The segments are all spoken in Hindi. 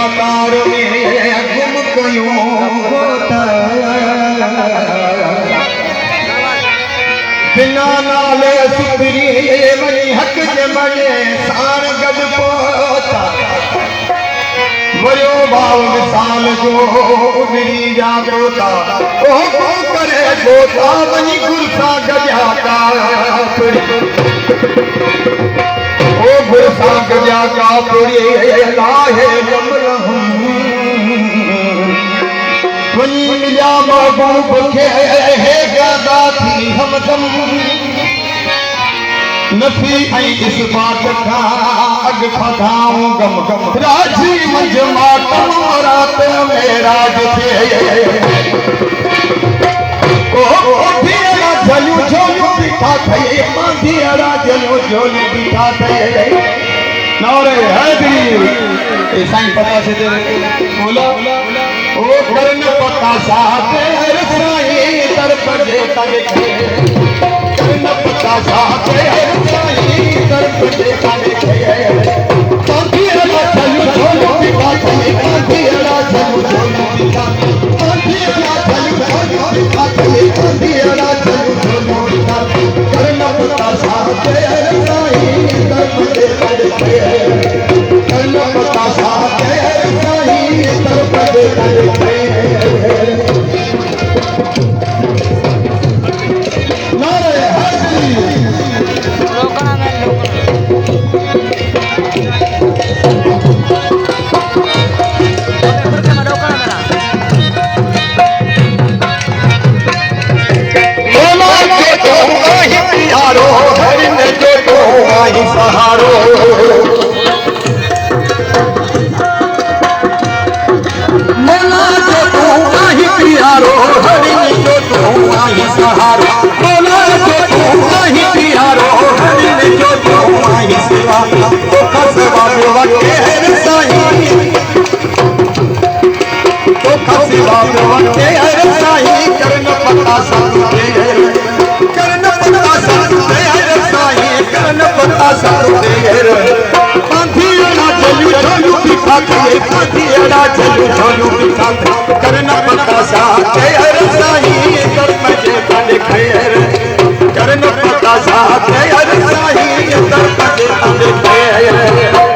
आकार में गुम कयूं होता बिना नाले सुधरी वही हक जे बने सार गद पोता मरियो भाव मिसाल जो उडरी जा गोता ओ करे गोता वही गुरसा गजा का ओ गुरसा गजा का पुरी लाहे कमलहम वही मिला महबूब के है गादा थी हमदम नफी आई इस बात का अग फधाऊं गम गम राजी मंज मातम रात में राज थे ओ धिया झलू झोलू बिठा थे धिया झलू झोलू बिठा थे नौरे हैदरी ए साईं पता से दे बोला ओ करन पता साथ रसाई तर पजे तगे करन पता साथ रसाई तर पजे तगे कांतिया चलू झोलू बिठा थे कांतिया चलू झोलू बिठा कांतिया चलू झोलू बिठा थे कांतिया चलू झोलू बिठा करन पता साथ रसाई तर पजे तगे करन पता साथ रसाई तर पजे तगे करना पता सा साई कर मजे तने खैर करना पता सा साई कर मजे तने खैर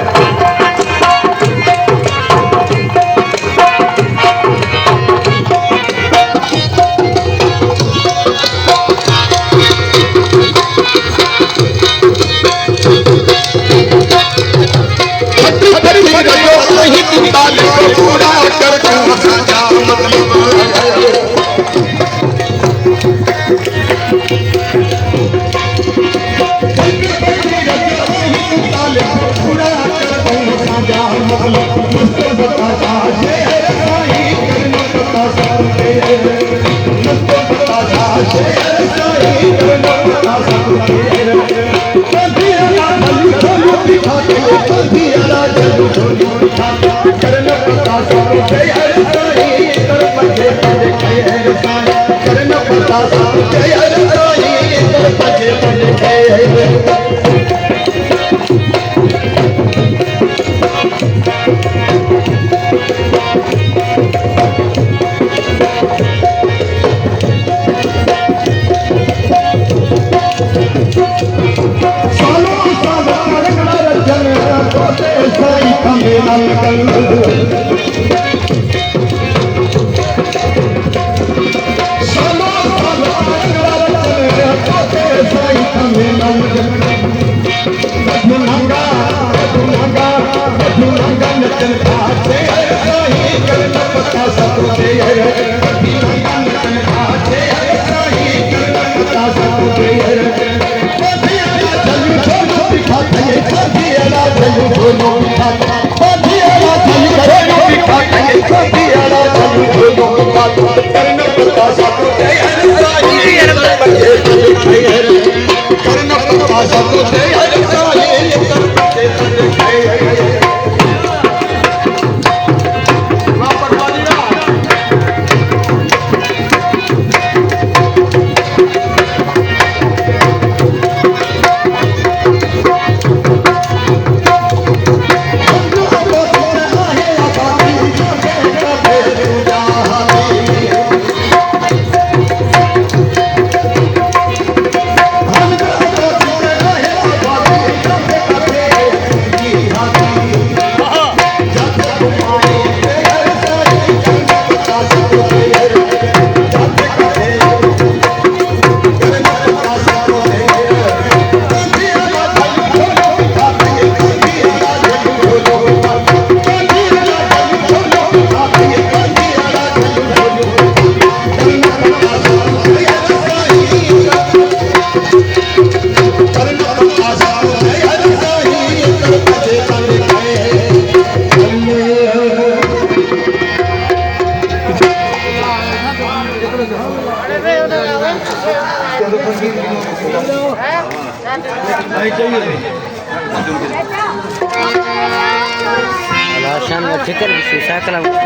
Alasan chicken bisa kalah